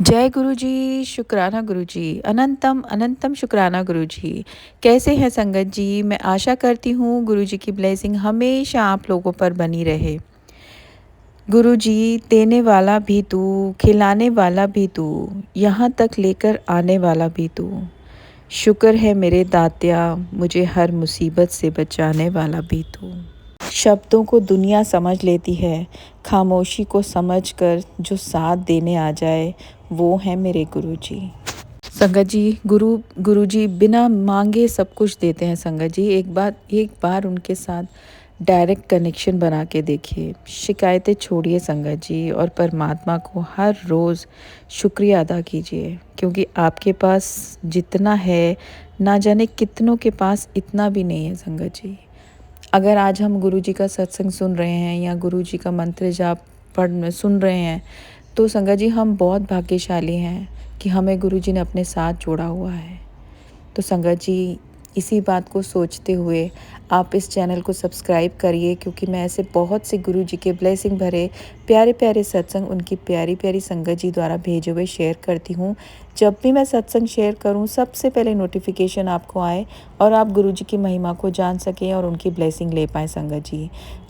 जय गुरु जी, शुक्राना गुरु जी, अनंतम अनंतम शुक्राना गुरु जी। कैसे हैं संगत जी? मैं आशा करती हूँ गुरु जी की ब्लेसिंग हमेशा आप लोगों पर बनी रहे। गुरु जी, देने वाला भी तू, खिलाने वाला भी तू, यहाँ तक लेकर आने वाला भी तू। शुक्र है मेरे दात्या, मुझे हर मुसीबत से बचाने वाला भी तू। शब्दों को दुनिया समझ लेती है, खामोशी को समझकर जो साथ देने आ जाए वो है मेरे गुरु जी। संगत जी, गुरु जी बिना मांगे सब कुछ देते हैं। संगत जी, एक बार उनके साथ डायरेक्ट कनेक्शन बना के देखिए। शिकायतें छोड़िए संगत जी, और परमात्मा को हर रोज़ शुक्रिया अदा कीजिए, क्योंकि आपके पास जितना है ना जाने कितनों के पास इतना भी नहीं है संगत जी। अगर आज हम गुरु जी का सत्संग सुन रहे हैं या गुरु जी का मंत्र जाप सुन रहे हैं, तो संगत जी हम बहुत भाग्यशाली हैं कि हमें गुरु जी ने अपने साथ जोड़ा हुआ है। तो संगत जी, इसी बात को सोचते हुए आप इस चैनल को सब्सक्राइब करिए, क्योंकि मैं ऐसे बहुत से गुरु जी के ब्लेसिंग भरे प्यारे प्यारे सत्संग उनकी प्यारी प्यारी संगत जी द्वारा भेजे हुए शेयर करती हूँ। जब भी मैं सत्संग शेयर करूँ सबसे पहले नोटिफिकेशन आपको आए और आप गुरु जी की महिमा को जान सकें और उनकी ब्लेसिंग ले पाएँ संगत जी।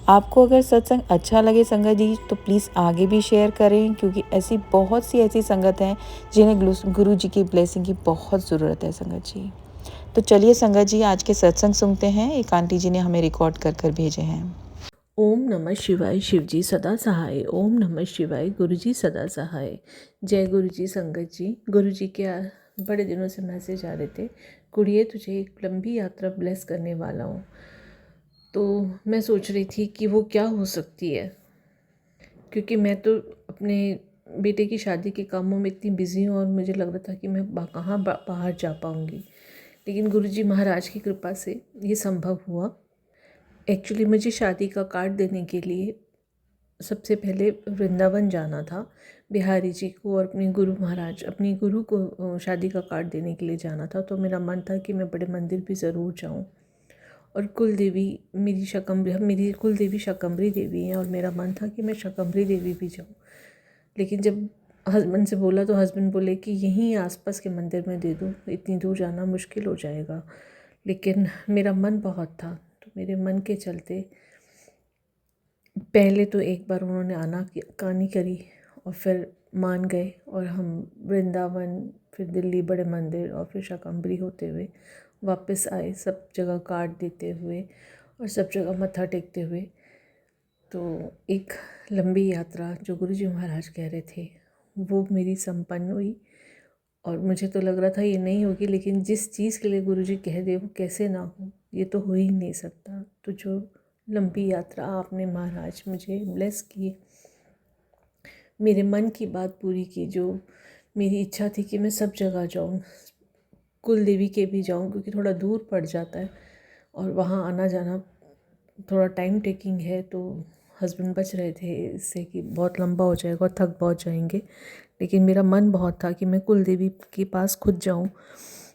आपको अगर सत्संग अच्छा लगे संगत जी, तो प्लीज़ आगे भी शेयर करें, क्योंकि ऐसी बहुत सी ऐसी संगत हैं जिन्हें गुरु जी की ब्लेसिंग की बहुत ज़रूरत है संगत जी। तो चलिए संगत जी, आज के सत्संग सुनते हैं। एक आंटी जी ने हमें रिकॉर्ड कर कर भेजे हैं। ओम नमः शिवाय, शिव जी सदा सहाय। ओम नमः शिवाय, गुरु जी सदा सहाय। जय गुरु जी। संगत जी, गुरु जी के बड़े दिनों से मैसेज आ रहे थे, कुड़िए तुझे एक लंबी यात्रा ब्लेस करने वाला हूँ। तो मैं सोच रही थी कि वो क्या हो सकती है, क्योंकि मैं तो अपने बेटे की शादी के कामों में इतनी बिज़ी हूँ और मुझे लग रहा था कि मैं कहाँ बाहर जा पाऊँगी। लेकिन गुरु जी महाराज की कृपा से ये संभव हुआ। एक्चुअली मुझे शादी का कार्ड देने के लिए सबसे पहले वृंदावन जाना था, बिहारी जी को और अपनी गुरु को शादी का कार्ड देने के लिए जाना था। तो मेरा मन था कि मैं बड़े मंदिर भी ज़रूर जाऊं, और कुल देवी मेरी कुल देवी शाकंभरी देवी हैं, और मेरा मन था कि मैं शाकंभरी देवी भी जाऊं। लेकिन जब हस्बैंड से बोला तो हस्बैंड बोले कि यहीं आसपास के मंदिर में दे दो, इतनी दूर जाना मुश्किल हो जाएगा। लेकिन मेरा मन बहुत था, तो मेरे मन के चलते पहले तो एक बार उन्होंने आनाकानी करी और फिर मान गए, और हम वृंदावन, फिर दिल्ली बड़े मंदिर, और फिर शाकंभरी होते हुए वापस आए, सब जगह कार्ड देते हुए और सब जगह मत्था टेकते हुए। तो एक लंबी यात्रा जो गुरुजी महाराज कह रहे थे वो मेरी संपन्न हुई। और मुझे तो लग रहा था ये नहीं होगी, लेकिन जिस चीज़ के लिए गुरुजी कह दे वो कैसे ना हो, ये तो हो ही नहीं सकता। तो जो लंबी यात्रा आपने महाराज मुझे ब्लेस की, मेरे मन की बात पूरी की, जो मेरी इच्छा थी कि मैं सब जगह जाऊँ, कुल देवी के भी जाऊँ, क्योंकि थोड़ा दूर पड़ जाता है और वहाँ आना जाना थोड़ा टाइम टेकिंग है। तो हस्बैंड बच रहे थे इससे कि बहुत लंबा हो जाएगा और थक बहुत जाएंगे। लेकिन मेरा मन बहुत था कि मैं कुल देवी के पास खुद जाऊं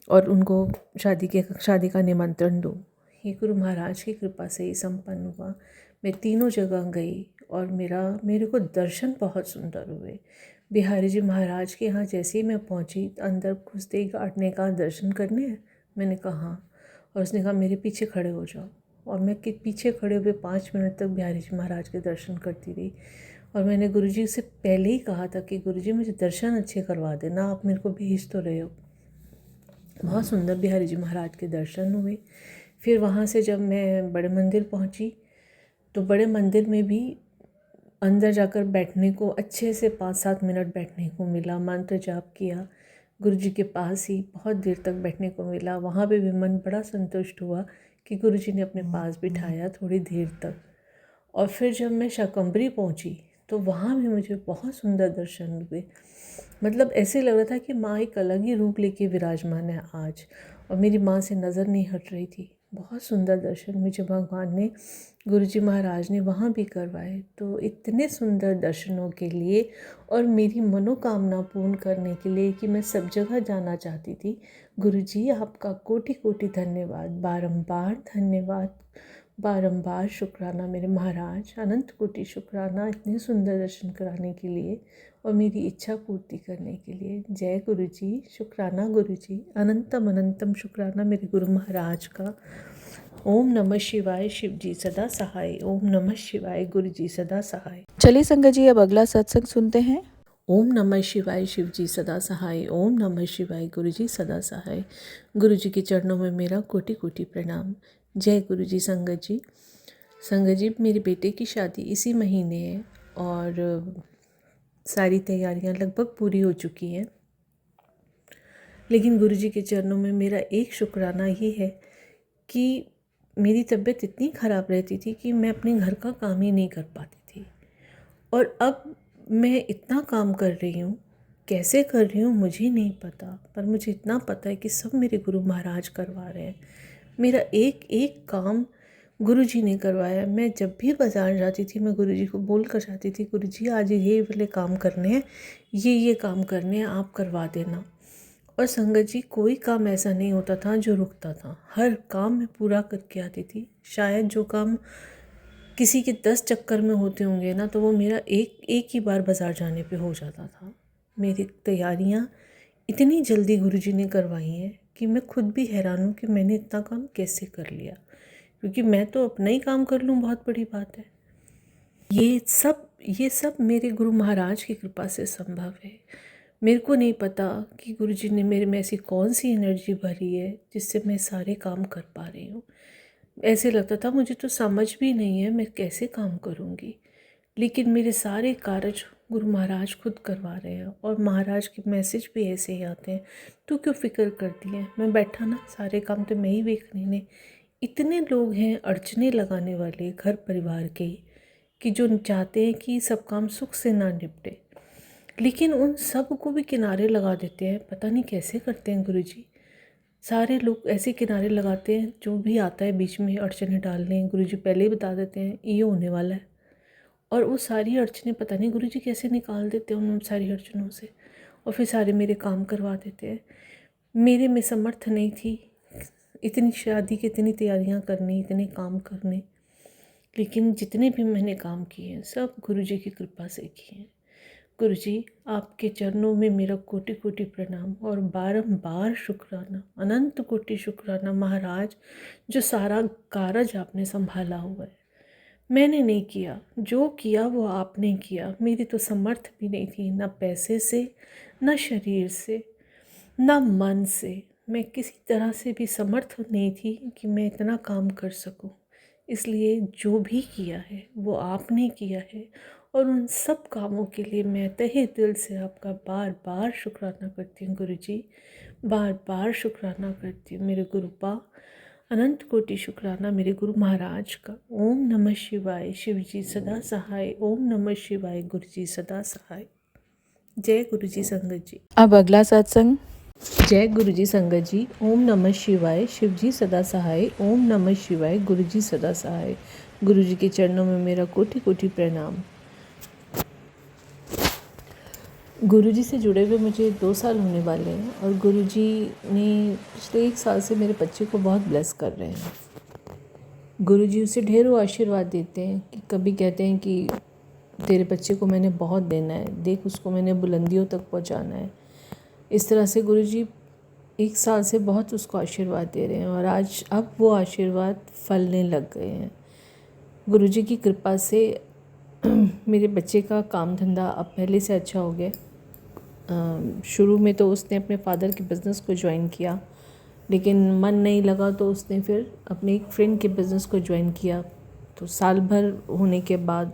और उनको शादी का निमंत्रण दूं। ये गुरु महाराज की कृपा से ही संपन्न हुआ। मैं तीनों जगह गई और मेरे को दर्शन बहुत सुंदर हुए। बिहारी जी महाराज के यहाँ जैसे ही मैं पहुँची, अंदर घुसते ही गार्ड ने कहा दर्शन करने हैं। मैंने कहा हाँ, और उसने कहा मेरे पीछे खड़े हो जाओ। और मैं पीछे खड़े हुए 5 मिनट तक बिहारी जी महाराज के दर्शन करती रही। और मैंने गुरुजी से पहले ही कहा था कि गुरुजी मुझे दर्शन अच्छे करवा देना, आप मेरे को भेज तो रहे हो। बहुत सुंदर बिहारी जी महाराज के दर्शन हुए। फिर वहाँ से जब मैं बड़े मंदिर पहुँची, तो बड़े मंदिर में भी अंदर जाकर बैठने को अच्छे से 5-7 मिनट बैठने को मिला। मंत्र जाप किया, गुरु जी के पास ही बहुत देर तक बैठने को मिला। वहाँ पे भी मन बड़ा संतुष्ट हुआ कि गुरु जी ने अपने पास बिठाया थोड़ी देर तक। और फिर जब मैं शाकंभरी पहुँची तो वहाँ भी मुझे बहुत सुंदर दर्शन हुए। मतलब ऐसे लग रहा था कि माँ एक अलग ही रूप लेके विराजमान है आज, और मेरी माँ से नज़र नहीं हट रही थी। बहुत सुंदर दर्शन मुझे भगवान ने, गुरुजी महाराज ने वहाँ भी करवाए। तो इतने सुंदर दर्शनों के लिए और मेरी मनोकामना पूर्ण करने के लिए कि मैं सब जगह जाना चाहती थी, गुरुजी आपका कोटि कोटि धन्यवाद, बारंबार धन्यवाद, बारंबार शुक्राना मेरे महाराज, अनंत कोटि शुक्राना इतने सुंदर दर्शन कराने के लिए। और मेरी इच्छा पूर्ति करने के लिए। जय गुरु जी, शुक्राना गुरु जी, अनंतम अनंतम शुक्राना मेरे गुरु महाराज का। ओम नमः शिवाय, शिव जी सदा सहाय। ओम नमः शिवाय, गुरु जी सदा सहाय। चलिए संगत जी अब अगला सत्संग सुनते हैं। ओम नमः शिवाय, शिव जी सदा सहाय। ओम नमः शिवाय, गुरु जी सदा सहाय। गुरु जी के चरणों में मेरा कोटि कोटि प्रणाम। जय गुरु जी। संगत जी, मेरे बेटे की शादी इसी महीने है और सारी तैयारियां लगभग पूरी हो चुकी हैं। लेकिन गुरु जी के चरणों में मेरा एक शुक्राना ये है कि मेरी तबीयत इतनी ख़राब रहती थी कि मैं अपने घर का काम ही नहीं कर पाती थी, और अब मैं इतना काम कर रही हूँ। कैसे कर रही हूँ मुझे नहीं पता, पर मुझे इतना पता है कि सब मेरे गुरु महाराज करवा रहे हैं। मेरा एक एक काम गुरु जी ने करवाया। मैं जब भी बाज़ार जाती थी मैं गुरु जी को बोल कर जाती थी, गुरु जी आज ये वाले काम करने हैं, ये काम करने हैं, आप करवा देना। और संगत जी, कोई काम ऐसा नहीं होता था जो रुकता था। हर काम मैं पूरा करके आती थी। शायद जो काम किसी के 10 चक्कर में होते होंगे ना, तो वो मेरा एक ही बार बाज़ार जाने पे हो जाता था। मेरी तैयारियाँ इतनी जल्दी गुरुजी ने करवाई हैं कि मैं खुद भी हैरान हूँ कि मैंने इतना काम कैसे कर लिया, क्योंकि मैं तो अपना ही काम कर लूँ बहुत बड़ी बात है। ये सब मेरे गुरु महाराज की कृपा से संभव है। मेरे को नहीं पता कि गुरुजी ने मेरे में ऐसी कौन सी एनर्जी भरी है जिससे मैं सारे काम कर पा रही हूँ। ऐसे लगता था मुझे तो समझ भी नहीं है मैं कैसे काम करूँगी, लेकिन मेरे सारे कार्य गुरु महाराज खुद करवा रहे हैं। और महाराज के मैसेज भी ऐसे ही आते हैं, तू क्यों फिक्र करती है, मैं बैठा ना, सारे काम तो मैं ही देखने ने। इतने लोग हैं अड़चने लगाने वाले घर परिवार के, कि जो चाहते हैं कि सब काम सुख से ना निपटे, लेकिन उन सब को भी किनारे लगा देते हैं। पता नहीं कैसे करते हैं गुरुजी। सारे लोग ऐसे किनारे लगाते हैं, जो भी आता है बीच में अड़चने डालने, गुरुजी पहले ही बता देते हैं ये होने वाला है। और वो सारी अड़चने पता नहीं गुरुजी कैसे निकाल देते हैं उन सारी अड़चनों से, और फिर सारे मेरे काम करवा देते हैं। मेरे में समर्थ नहीं थी इतनी शादी की इतनी तैयारियां करने, इतने काम करने, लेकिन जितने भी मैंने काम किए हैं सब गुरुजी की कृपा से किए हैं। गुरुजी, आपके चरणों में मेरा कोटि कोटि प्रणाम और बारंबार शुक्राना, अनंत कोटि शुक्राना महाराज, जो सारा कारज आपने संभाला हुआ है। मैंने नहीं किया, जो किया वो आपने किया। मेरी तो समर्थ भी नहीं थी, ना पैसे से, ना शरीर से, ना मन से। मैं किसी तरह से भी समर्थ नहीं थी कि मैं इतना काम कर सकूं। इसलिए जो भी किया है वो आपने किया है, और उन सब कामों के लिए मैं तहे दिल से आपका बार बार शुक्राना करती हूँ गुरुजी, बार बार शुक्राना करती हूँ मेरे गुरुपा। अनंत कोटि शुक्राना मेरे गुरु महाराज का। ओम नमः शिवाय, शिव जी सदा सहाय। ओम नमः शिवाय, गुरु जी सदा सहाय। जय गुरु जी। संगत जी, अब अगला सत्संग। जय गुरु जी। संगत जी, ओम नमः शिवाय, शिव जी सदा सहाय। ओम नमः शिवाय, गुरु जी सदा सहाय। गुरु जी के चरणों में मेरा कोटि कोटि प्रणाम। गुरु जी से जुड़े हुए मुझे 2 साल होने वाले हैं, और गुरु जी ने पिछले 1 साल से मेरे बच्चे को बहुत ब्लेस कर रहे हैं। गुरु जी उसे ढेरों आशीर्वाद देते हैं, कि कभी कहते हैं कि तेरे बच्चे को मैंने बहुत देना है, देख उसको मैंने बुलंदियों तक पहुंचाना है। इस तरह से गुरु जी 1 साल से बहुत उसको आशीर्वाद दे रहे हैं, और आज अब वो आशीर्वाद फलने लग गए हैं। गुरु जी की कृपा से मेरे बच्चे का काम धंधा अब पहले से अच्छा हो गया। शुरू में तो उसने अपने फादर के बिज़नेस को ज्वाइन किया, लेकिन मन नहीं लगा तो उसने फिर अपने एक फ्रेंड के बिज़नेस को ज्वाइन किया। तो साल भर होने के बाद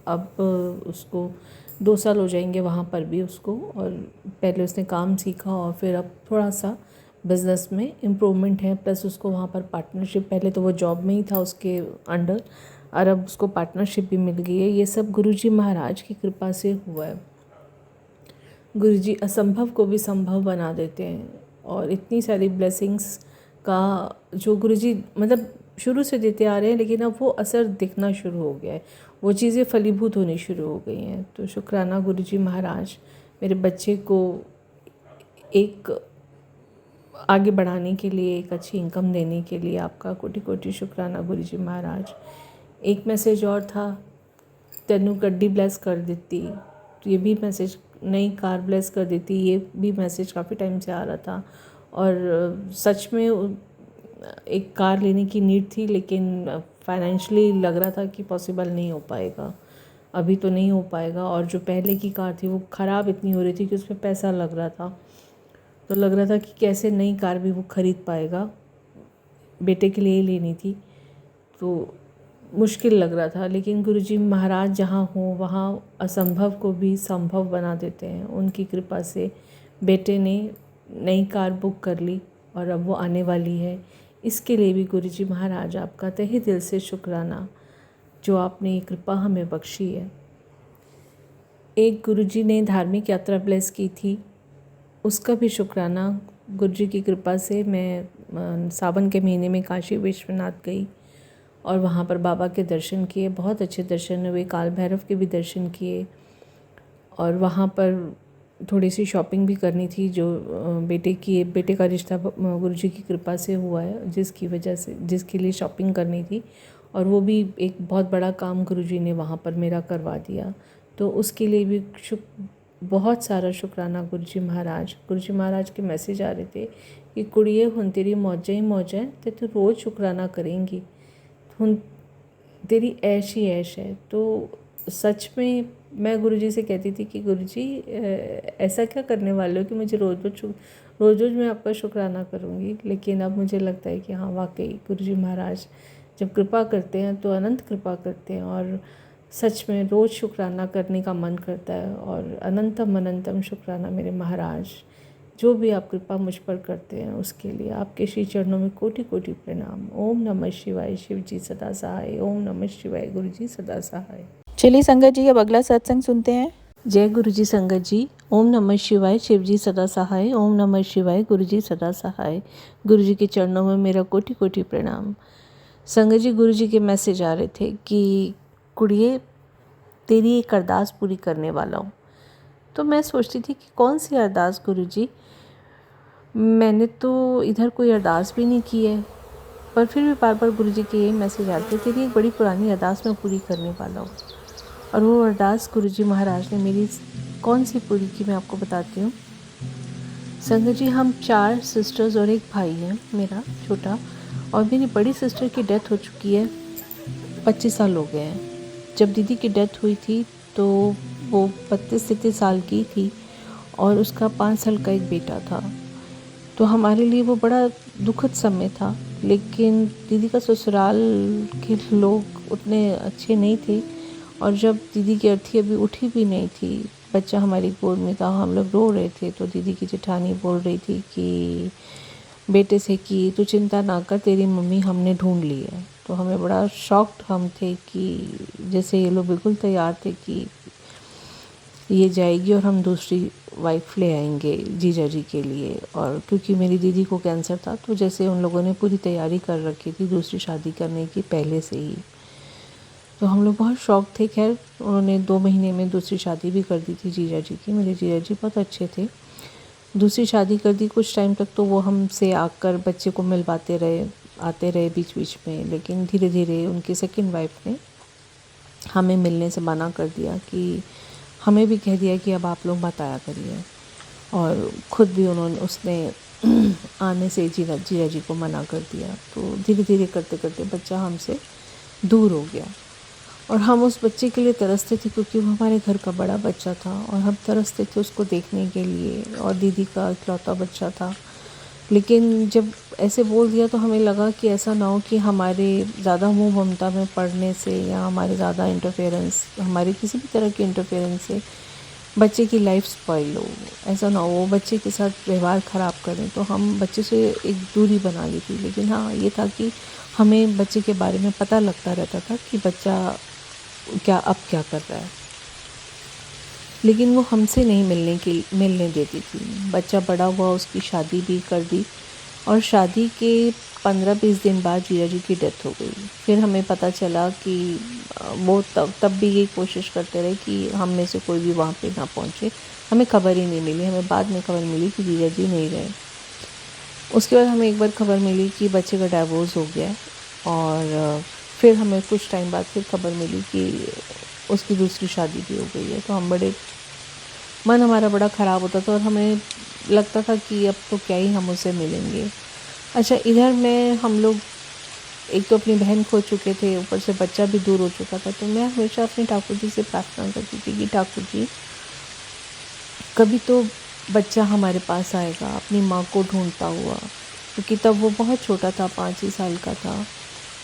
अब उसको 2 साल हो जाएंगे वहाँ पर भी उसको, और पहले उसने काम सीखा और फिर अब थोड़ा सा बिज़नेस में इम्प्रूवमेंट है। प्लस उसको वहाँ पर पार्टनरशिप, पहले तो वो जॉब में ही था उसके अंडर, और अब उसको पार्टनरशिप भी मिल गई है। ये सब गुरुजी महाराज की कृपा से हुआ है। गुरुजी असंभव को भी संभव बना देते हैं, और इतनी सारी ब्लेसिंग्स का जो गुरुजी मतलब शुरू से देते आ रहे हैं, लेकिन अब वो असर दिखना शुरू हो गया है, वो चीज़ें फलीभूत होनी शुरू हो गई हैं। तो शुक्राना गुरुजी महाराज, मेरे बच्चे को एक आगे बढ़ाने के लिए, एक अच्छी इनकम देने के लिए आपका कोटि कोटि शुक्राना गुरुजी महाराज। एक मैसेज और था, तेनू गड्डी ब्लेस कर दित्ती, ये भी मैसेज नई कार ब्लेस कर देती, ये भी मैसेज काफ़ी टाइम से आ रहा था। और सच में एक कार लेने की नीड थी, लेकिन फाइनेंशियली लग रहा था कि पॉसिबल नहीं हो पाएगा, अभी तो नहीं हो पाएगा। और जो पहले की कार थी वो ख़राब इतनी हो रही थी कि उसमें पैसा लग रहा था, तो लग रहा था कि कैसे नई कार भी वो ख़रीद पाएगा। बेटे के लिए ही लेनी थी, तो मुश्किल लग रहा था। लेकिन गुरुजी महाराज जहाँ हों वहाँ असंभव को भी संभव बना देते हैं। उनकी कृपा से बेटे ने नई कार बुक कर ली और अब वो आने वाली है। इसके लिए भी गुरुजी महाराज आपका तहे दिल से शुक्राना, जो आपने ये कृपा हमें बख्शी है। एक गुरुजी ने धार्मिक यात्रा ब्लेस की थी, उसका भी शुक्राना। गुरुजी की कृपा से मैं सावन के महीने में काशी विश्वनाथ गई और वहाँ पर बाबा के दर्शन किए, बहुत अच्छे दर्शन हुए। काल भैरव के भी दर्शन किए और वहाँ पर थोड़ी सी शॉपिंग भी करनी थी, जो बेटे का रिश्ता गुरुजी की कृपा से हुआ है, जिसकी वजह से जिसके लिए शॉपिंग करनी थी, और वो भी एक बहुत बड़ा काम गुरुजी ने वहाँ पर मेरा करवा दिया। तो उसके लिए भी बहुत सारा शुक्राना गुरुजी महाराज के मैसेज आ रहे थे कि कुड़िए हुन तेरी मौजें ही मौजें ते तू रोज़ शुक्राना करेंगी, हुन तेरी ऐश ही ऐश है। तो सच में मैं गुरुजी से कहती थी कि गुरुजी ऐसा क्या करने वाले हो कि मुझे रोज़ मैं आपका शुक्राना करूँगी। लेकिन अब मुझे लगता है कि हाँ, वाकई गुरुजी महाराज जब कृपा करते हैं तो अनंत कृपा करते हैं, और सच में रोज़ शुक्राना करने का मन करता है। और अनंतम शुक्राना मेरे महाराज, जो भी आप कृपा मुझ पर करते हैं उसके लिए आपके श्री चरणों में कोटि कोटि प्रणाम। ओम नमः शिवाय, शिव जी सदा सहाय। ओम नमः शिवाय, गुरु जी सदा सहाय। चलिए संगत जी, अब अगला सत्संग सुनते हैं। जय गुरु जी संगत जी। ओम नमः शिवाय, शिव जी सदा सहाय। ओम नमः शिवाय, गुरु जी सदा सहाय। गुरु जी के चरणों में मेरा कोटि कोटि प्रणाम। संगत जी, गुरु जी के मैसेज आ रहे थे कि कुड़िए तेरी एक अरदास पूरी करने वाला हूँ। तो मैं सोचती थी कि कौन सी अरदास गुरु जी, मैंने तो इधर कोई अरदास भी नहीं की है, पर फिर भी बार बार गुरुजी के यही मैसेज आते, तेरी एक बड़ी पुरानी अरदास मैं पूरी करने वाला हूँ। और वो अरदास गुरुजी महाराज ने मेरी कौन सी पूरी की, मैं आपको बताती हूँ। संगत जी, हम 4 सिस्टर्स और एक भाई हैं मेरा छोटा, और मेरी बड़ी सिस्टर की डेथ हो चुकी है, 25 साल हो गए हैं। जब दीदी की डेथ हुई थी तो वो 32-33 साल की थी और उसका 5 साल का एक बेटा था। तो हमारे लिए वो बड़ा दुखद समय था। लेकिन दीदी का ससुराल के लोग उतने अच्छे नहीं थे, और जब दीदी की अर्थी अभी उठी भी नहीं थी, बच्चा हमारी गोद में था, हम लोग रो रहे थे, तो दीदी की जेठानी बोल रही थी कि बेटे से कि तू चिंता ना कर, तेरी मम्मी हमने ढूंढ ली है। तो हमें बड़ा शॉक्ड हम थे कि जैसे ये लोग बिल्कुल तैयार थे कि ये जाएगी और हम दूसरी वाइफ ले आएंगे जीजा जी के लिए। और क्योंकि मेरी दीदी को कैंसर था, तो जैसे उन लोगों ने पूरी तैयारी कर रखी थी दूसरी शादी करने की पहले से ही। तो हम लोग बहुत शौक थे। खैर, उन्होंने 2 महीने में दूसरी शादी भी कर दी थी जीजा जी की। मेरे जीजा जी बहुत अच्छे थे। दूसरी शादी कर दी, कुछ टाइम तक तो वो हमसे आकर बच्चे को मिलवाते रहे, आते रहे बीच बीच में। लेकिन धीरे धीरे उनकी सेकंड वाइफ ने हमें मिलने से मना कर दिया, कि हमें भी कह दिया कि अब आप लोग मत आया करिए। और ख़ुद भी उसने आने से जीजा जी को मना कर दिया। तो धीरे धीरे करते करते बच्चा हमसे दूर हो गया, और हम उस बच्चे के लिए तरसते थे, क्योंकि वो हमारे घर का बड़ा बच्चा था और हम तरसते थे उसको देखने के लिए, और दीदी का इकलौता बच्चा था। लेकिन जब ऐसे बोल दिया तो हमें लगा कि ऐसा ना हो कि हमारे ज़्यादा मोह ममता में पड़ने से, या हमारे ज़्यादा इंटरफेरेंस, हमारे किसी भी तरह के इंटरफेरेंस से बच्चे की लाइफ स्पॉइल हो। ऐसा ना हो वो बच्चे के साथ व्यवहार ख़राब करें। तो हम बच्चे से एक दूरी बना ली थी। लेकिन हाँ, ये था कि हमें बच्चे के बारे में पता लगता रहता था कि बच्चा क्या कर रहा है। लेकिन वो हमसे नहीं मिलने देती थी। बच्चा बड़ा हुआ, उसकी शादी भी कर दी, और शादी के 15-20 दिन बाद जीजा जी की डेथ हो गई। फिर हमें पता चला कि वो तब भी ये कोशिश करते रहे कि हम में से कोई भी वहाँ पे ना पहुँचे। हमें खबर ही नहीं मिली। हमें बाद में खबर मिली कि जीजा जी नहीं रहे। उसके बाद हमें एक बार खबर मिली कि बच्चे का डाइवोर्स हो गया, और फिर हमें कुछ टाइम बाद फिर खबर मिली कि उसकी दूसरी शादी भी हो गई है। तो हम बड़े मन हमारा बड़ा ख़राब होता था और हमें लगता था कि अब तो क्या ही हम उससे मिलेंगे। अच्छा, इधर में हम लोग एक तो अपनी बहन खो चुके थे, ऊपर से बच्चा भी दूर हो चुका था। तो मैं हमेशा अपने ठाकुर जी से प्रार्थना करती थी कि ठाकुर जी, कभी तो बच्चा हमारे पास आएगा अपनी माँ को ढूंढता हुआ, क्योंकि तब वो बहुत छोटा था, 5 ही साल का था।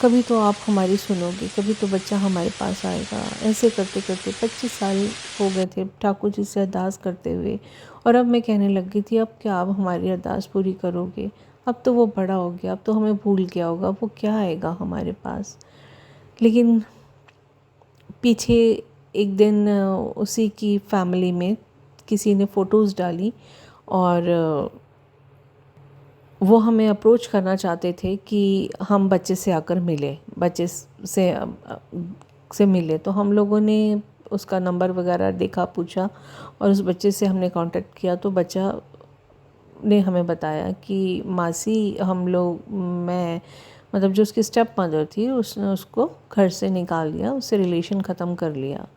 कभी तो आप हमारी सुनोगे, कभी तो बच्चा हमारे पास आएगा। ऐसे करते करते 25 साल हो गए थे ठाकुर जी से अरदास करते हुए। और अब मैं कहने लग गई थी, अब क्या आप हमारी अरदास पूरी करोगे? अब तो वो बड़ा हो गया, अब तो हमें भूल गया होगा, वो क्या आएगा हमारे पास? लेकिन पीछे एक दिन उसी की फैमिली में किसी ने फ़ोटोज़ डाली और वो हमें अप्रोच करना चाहते थे कि हम बच्चे से आकर मिले, बच्चे से मिले। तो हम लोगों ने उसका नंबर वगैरह देखा, पूछा और उस बच्चे से हमने कांटेक्ट किया। तो बच्चा ने हमें बताया कि मासी, हम लोग, मैं मतलब जो उसकी स्टेप मदर थी, उसने उसको घर से निकाल लिया, उससे रिलेशन ख़त्म कर लिया।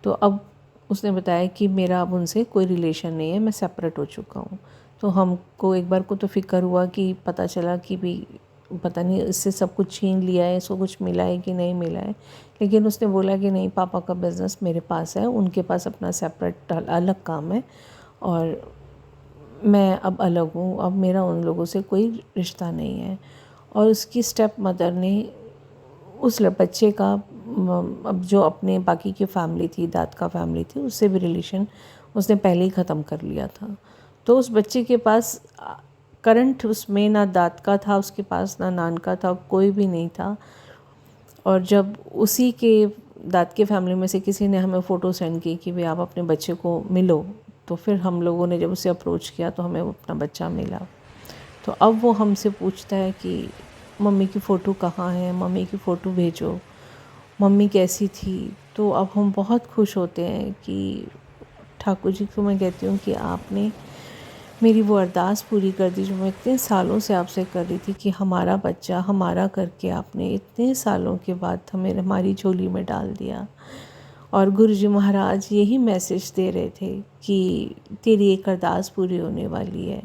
तो अब उसने बताया कि मेरा अब उनसे कोई रिलेशन नहीं है, मैं सेपरेट हो चुका हूँ। तो हमको एक बार को तो फ़िक्र हुआ कि पता चला कि भी पता नहीं इससे सब कुछ छीन लिया है, इसको कुछ मिला है कि नहीं मिला है। लेकिन उसने बोला कि नहीं, पापा का बिज़नेस मेरे पास है, उनके पास अपना सेपरेट अलग काम है और मैं अब अलग हूँ, अब मेरा उन लोगों से कोई रिश्ता नहीं है। और उसकी स्टेप मदर ने उस बच्चे का अब जो अपने बाकी की फैमिली थी, दाद का फैमिली थी, उससे भी रिलेशन उसने पहले ही ख़त्म कर लिया था। तो उस बच्चे के पास करंट उसमें ना दाद का था, उसके पास ना नान का था, कोई भी नहीं था। और जब उसी के दाद के फैमिली में से किसी ने हमें फ़ोटो सेंड की कि भाई आप अपने बच्चे को मिलो, तो फिर हम लोगों ने जब उसे अप्रोच किया तो हमें वो अपना बच्चा मिला। तो अब वो हमसे पूछता है कि मम्मी की फ़ोटो कहाँ है, मम्मी की फ़ोटो भेजो, मम्मी कैसी थी। तो अब हम बहुत खुश होते हैं कि ठाकुर जी को मैं कहती हूँ कि आपने मेरी वो अरदास पूरी कर दी जो मैं इतने सालों से आपसे कर रही थी कि हमारा बच्चा हमारा करके आपने इतने सालों के बाद हमें हमारी झोली में डाल दिया। और गुरु जी महाराज यही मैसेज दे रहे थे कि तेरी एक अरदास पूरी होने वाली है।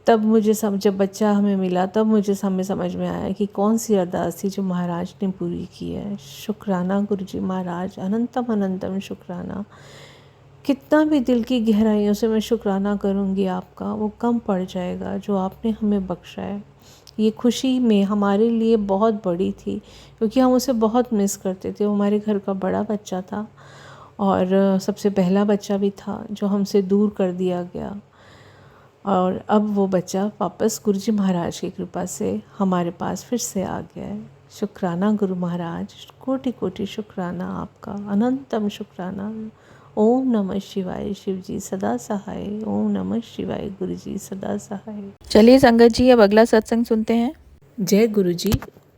तब मुझे जब बच्चा हमें मिला, तब मुझे समझ में आया कि कौन सी अरदास थी जो महाराज ने पूरी की है। शुक्राना गुरु जी महाराज, अनंतम अनंतम शुक्राना। कितना भी दिल की गहराइयों से मैं शुक्राना करूँगी आपका, वो कम पड़ जाएगा जो आपने हमें बख्शा है। ये खुशी में हमारे लिए बहुत बड़ी थी, क्योंकि हम उसे बहुत मिस करते थे। वो हमारे घर का बड़ा बच्चा था और सबसे पहला बच्चा भी था जो हमसे दूर कर दिया गया। और अब वो बच्चा वापस गुरु जी महाराज की कृपा से हमारे पास फिर से आ गया है। शुक्राना गुरु महाराज, कोटि कोटि शुक्राना आपका, अनंतम शुक्राना। ओम नमः शिवाय, शिव जी सदा सहाय। ओम नमः शिवाय, गुरु जी सदा सहाय। चलिए संगत जी, अब अगला सत्संग सुनते हैं। जय गुरु जी।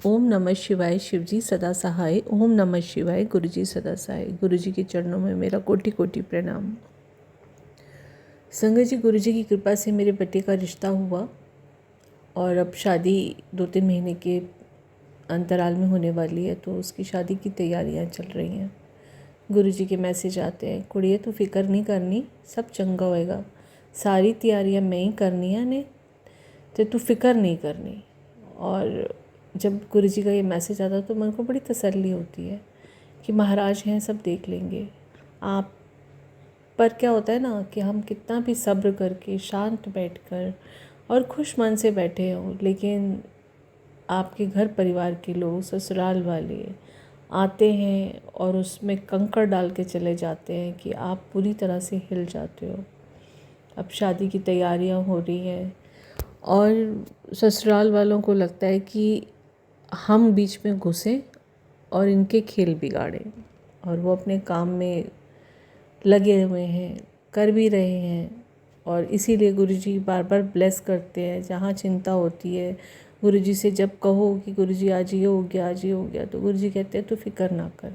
ओम नमः शिवाय, शिव जी सदा सहाय। ओम नमः शिवाय, गुरु जी सदा सहाय। गुरु जी के चरणों में मेरा कोटि कोटि प्रणाम। संगत जी, गुरु जी की कृपा से मेरे बेटे का रिश्ता हुआ और अब शादी 2-3 महीने के अंतराल में होने वाली है, तो उसकी शादी की तैयारियां चल रही हैं। गुरु जी के मैसेज आते हैं, कुड़िए तू फिक्र नहीं करनी, सब चंगा होएगा, सारी तैयारियां मैं ही करनी है ने, तो तू फिक्र नहीं करनी। और जब गुरु जी का ये मैसेज आता है तो मन को बड़ी तसल्ली होती है कि महाराज हैं, सब देख लेंगे आप। पर क्या होता है ना कि हम कितना भी सब्र करके शांत बैठकर और खुश मन से बैठे हों, लेकिन आपके घर परिवार के लोग, ससुराल वाले आते हैं और उसमें कंकड़ डाल के चले जाते हैं कि आप पूरी तरह से हिल जाते हो। अब शादी की तैयारियां हो रही हैं और ससुराल वालों को लगता है कि हम बीच में घुसें और इनके खेल बिगाड़ें, और वो अपने काम में लगे हुए हैं, कर भी रहे हैं। और इसीलिए गुरुजी बार बार ब्लेस करते हैं। जहाँ चिंता होती है, गुरुजी से जब कहो कि गुरुजी आज ये हो गया, आज ये हो गया, तो गुरुजी कहते हैं तो फिक्र ना कर।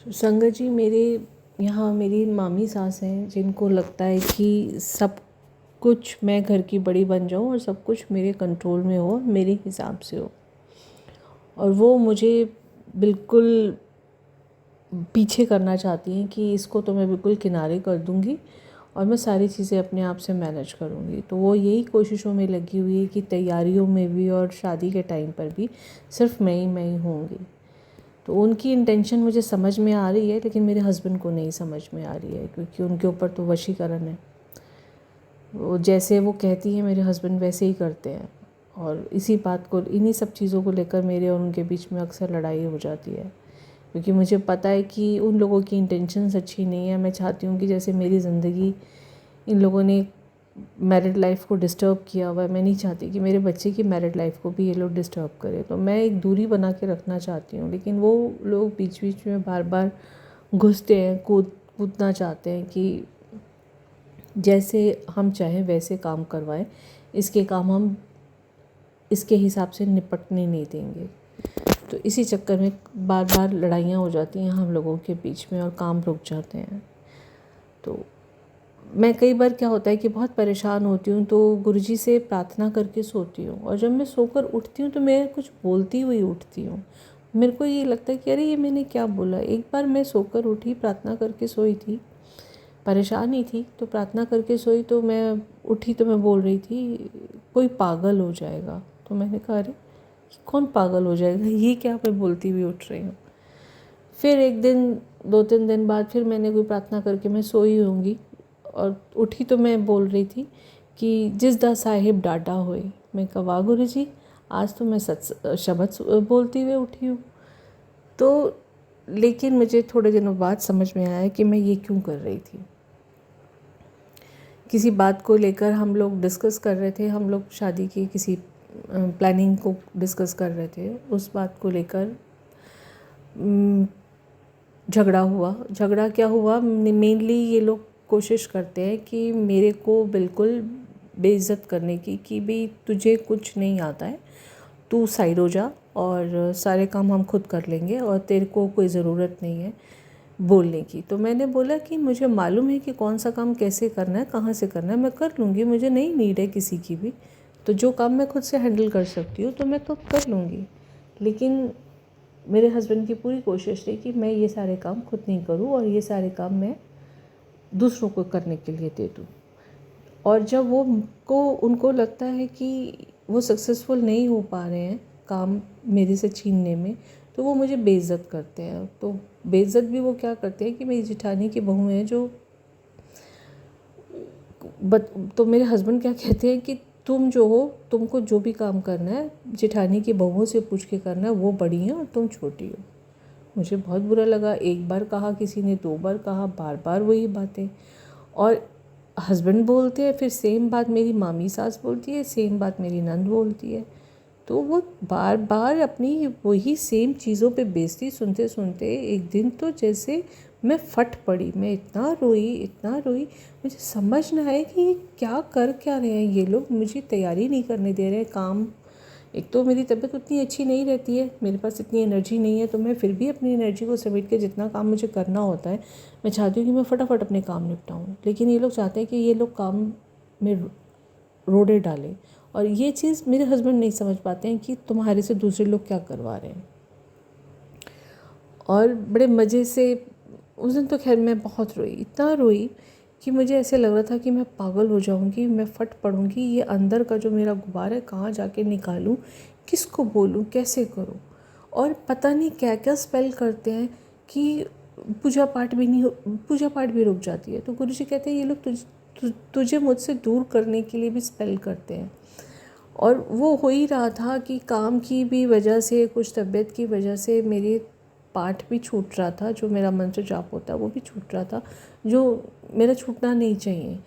संगत जी, मेरे यहाँ मेरी मामी सास हैं जिनको लगता है कि सब कुछ मैं घर की बड़ी बन जाऊँ और सब कुछ मेरे कंट्रोल में हो, मेरे हिसाब से हो। और वो मुझे बिल्कुल पीछे करना चाहती हैं कि इसको तो मैं बिल्कुल किनारे कर दूँगी और मैं सारी चीज़ें अपने आप से मैनेज करूँगी। तो वो यही कोशिशों में लगी हुई है कि तैयारियों में भी और शादी के टाइम पर भी सिर्फ मैं ही होंगी। तो उनकी इंटेंशन मुझे समझ में आ रही है, लेकिन मेरे हस्बैंड को नहीं समझ में आ रही है, क्योंकि उनके ऊपर तो वशीकरण है। वो जैसे वो कहती हैं मेरे हस्बैंड वैसे ही करते हैं, और इसी बात को, इन्हीं सब चीज़ों को लेकर मेरे और उनके बीच में अक्सर लड़ाई हो जाती है, क्योंकि मुझे पता है कि उन लोगों की इंटेंशंस अच्छी नहीं है। मैं चाहती हूँ कि जैसे मेरी ज़िंदगी इन लोगों ने मैरिड लाइफ को डिस्टर्ब किया हुआ है, मैं नहीं चाहती कि मेरे बच्चे की मैरिड लाइफ को भी ये लोग डिस्टर्ब करें। तो मैं एक दूरी बना के रखना चाहती हूँ, लेकिन वो लोग बीच बीच में बार बार घुसते हैं, कूदना चाहते हैं कि जैसे हम चाहें वैसे काम करवाएं, इसके काम हम इसके हिसाब से निपटने नहीं देंगे। तो इसी चक्कर में बार बार लड़ाइयाँ हो जाती हैं हम लोगों के बीच में और काम रुक जाते हैं। तो मैं कई बार क्या होता है कि बहुत परेशान होती हूँ, तो गुरुजी से प्रार्थना करके सोती हूँ, और जब मैं सोकर उठती हूँ तो मैं कुछ बोलती हुई उठती हूँ। मेरे को ये लगता है कि अरे ये मैंने क्या बोला। एक बार मैं सोकर उठी, प्रार्थना करके सोई थी, परेशान ही थी, तो प्रार्थना करके सोई, तो मैं उठी तो मैं बोल रही थी कोई पागल हो जाएगा। तो मैंने कहा अरे कौन पागल हो जाएगा, ये क्या मैं बोलती हुई उठ रही हूँ। फिर एक दिन 2-3 दिन बाद फिर मैंने कोई प्रार्थना करके मैं सोई होंगी, और उठी तो मैं बोल रही थी कि जिस दा साहिब डाटा होए। मैं कहा वाह गुरु जी, आज तो मैं शब्द बोलती हुए उठी हूँ। तो लेकिन मुझे थोड़े दिनों बाद समझ में आया कि मैं ये क्यों कर रही थी। किसी बात को लेकर हम लोग डिस्कस कर रहे थे, हम लोग शादी की किसी प्लानिंग को डिस्कस कर रहे थे। उस बात को लेकर झगड़ा हुआ। झगड़ा क्या हुआ, मेनली ये लोग कोशिश करते हैं कि मेरे को बिल्कुल बेइज्जत करने की, कि भाई तुझे कुछ नहीं आता है, तू साइड हो जा और सारे काम हम खुद कर लेंगे और तेरे को कोई ज़रूरत नहीं है बोलने की। तो मैंने बोला कि मुझे मालूम है कि कौन सा काम कैसे करना है, कहाँ से करना है, मैं कर लूँगी, मुझे नहीं नीड है किसी की भी। तो जो काम मैं खुद से हैंडल कर सकती हूँ तो मैं तो कर लूँगी। लेकिन मेरे हस्बैंड की पूरी कोशिश थी कि मैं ये सारे काम खुद नहीं करूँ और ये सारे काम मैं दूसरों को करने के लिए दे दूँ। और जब उनको लगता है कि वो सक्सेसफुल नहीं हो पा रहे हैं काम मेरे से छीनने में, तो वो मुझे बेइज्जत करते हैं। तो बेइज्जत भी वो क्या करते हैं कि मेरी जेठानी की बहू है जो तो मेरे हस्बैंड क्या कहते हैं कि तुम जो हो, तुमको जो भी काम करना है जेठानी की बहुओं से पूछ के करना है, वो बड़ी हैं और तुम छोटी हो। मुझे बहुत बुरा लगा। एक बार कहा किसी ने, 2 बार कहा, बार बार वही बातें। और हस्बैंड बोलते हैं, फिर सेम बात मेरी मामी सास बोलती है, सेम बात मेरी नंद बोलती है। तो वो बार बार अपनी वही सेम चीज़ों पे बेइज्जती सुनते सुनते एक दिन तो जैसे मैं फट पड़ी। मैं इतना रोई, मुझे समझ ना आए कि ये क्या रहे हैं ये लोग। मुझे तैयारी नहीं करने दे रहे हैं काम। एक तो मेरी तबीयत उतनी अच्छी नहीं रहती है, मेरे पास इतनी एनर्जी नहीं है, तो मैं फिर भी अपनी एनर्जी को समेट के जितना काम मुझे करना होता है, मैं चाहती हूँ कि मैं फटाफट अपने काम निपटाऊँ। लेकिन ये लोग चाहते हैं कि ये लोग काम में रोड़े डालें, और ये चीज़ मेरे हस्बैंड नहीं समझ पाते हैं कि तुम्हारे से दूसरे लोग क्या करवा रहे हैं। और बड़े मज़े से उस दिन तो खैर मैं बहुत रोई, इतना रोई कि मुझे ऐसे लग रहा था कि मैं पागल हो जाऊंगी, मैं फट पड़ूंगी। ये अंदर का जो मेरा गुब्बार है कहाँ जाके निकालूं, किसको बोलूं, कैसे करूं। और पता नहीं क्या क्या स्पेल करते हैं कि पूजा पाठ भी रुक जाती है। तो गुरुजी कहते हैं ये लोग तुझे मुझसे दूर करने के लिए भी स्पेल करते हैं। और वो हो ही रहा था कि काम की भी वजह से, कुछ तबीयत की वजह से मेरे पाठ भी छूट रहा था, जो मेरा मंत्र जाप होता है वो भी छूट रहा था, जो मेरा छूटना नहीं चाहिए।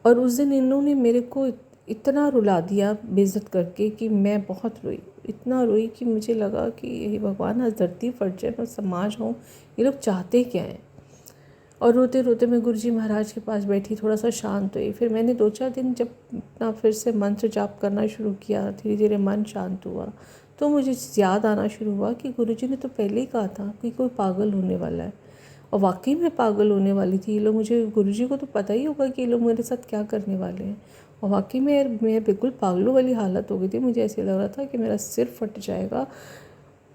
और उस दिन इन्होंने मेरे को इतना रुला दिया बेइज्जत करके कि मैं बहुत रोई, इतना रोई कि मुझे लगा कि हे भगवान, आज धरती फट जाए, मैं समाज हूँ, ये लोग चाहते क्या हैं। और रोते रोते मैं गुरुजी महाराज के पास बैठी, थोड़ा सा शांत हुई। फिर मैंने 2-4 दिन जब अपना फिर से मंत्र जाप करना शुरू किया, धीरे धीरे मन शांत हुआ, तो मुझे याद आना शुरू हुआ कि गुरुजी ने तो पहले ही कहा था कि कोई पागल होने वाला है। और वाकई में पागल होने वाली थी ये लोग। मुझे गुरुजी को तो पता ही होगा कि ये लोग मेरे साथ क्या करने वाले हैं। और वाकई में मैं बिल्कुल पागलों वाली हालत हो गई थी। मुझे ऐसे लग रहा था कि मेरा सिर फट जाएगा।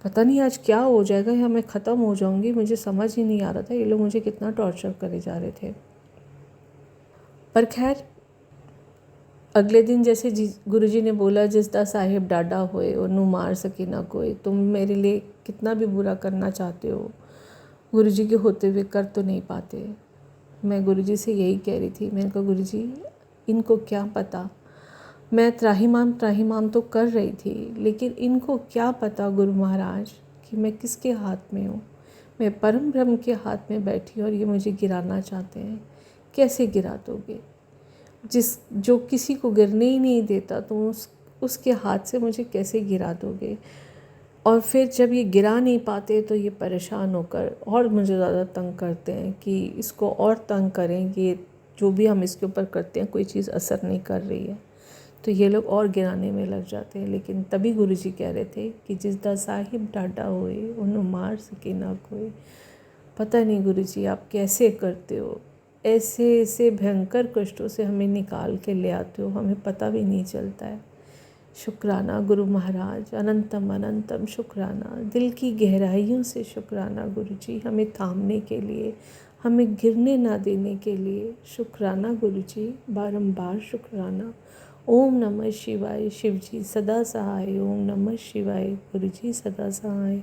पता नहीं आज क्या हो जाएगा या मैं ख़त्म हो जाऊंगी, मुझे समझ ही नहीं आ रहा था ये लोग मुझे कितना टॉर्चर करे जा रहे थे। पर खैर अगले दिन जैसे गुरुजी ने बोला, जिसदा साहिब डाडा होए ओनू मार सके ना कोई। तुम मेरे लिए कितना भी बुरा करना चाहते हो, गुरुजी के होते हुए कर तो नहीं पाते। मैं गुरुजी से यही कह रही थी, मैंने कहा गुरुजी इनको क्या पता, मैं त्राहिमाम तो कर रही थी, लेकिन इनको क्या पता गुरु महाराज कि मैं किसके हाथ में हूँ। मैं परम ब्रह्म के हाथ में बैठी और ये मुझे गिराना चाहते हैं। कैसे गिरा दोगे? जो किसी को गिरने ही नहीं देता, तो उसके हाथ से मुझे कैसे गिरा दोगे? और फिर जब ये गिरा नहीं पाते तो ये परेशान होकर और मुझे ज़्यादा तंग करते हैं कि इसको और तंग करें, कि जो भी हम इसके ऊपर करते हैं कोई चीज़ असर नहीं कर रही है, तो ये लोग और गिराने में लग जाते हैं। लेकिन तभी गुरुजी कह रहे थे कि जिसदा साहिब डाटा होए उन्हें मार सके ना कोई। पता नहीं गुरुजी आप कैसे करते हो, ऐसे ऐसे भयंकर कष्टों से हमें निकाल के ले आते हो, हमें पता भी नहीं चलता है। शुक्राना गुरु महाराज, अनंतम अनंतम शुक्राना, दिल की गहराइयों से शुक्राना गुरुजी, हमें थामने के लिए, हमें गिरने ना देने के लिए शुक्राना गुरुजी, बारंबार शुक्राना। ओम नमः शिवाय, शिवजी सदा सहाय। ओम नमः शिवाय, गुरुजी सदा सहाय।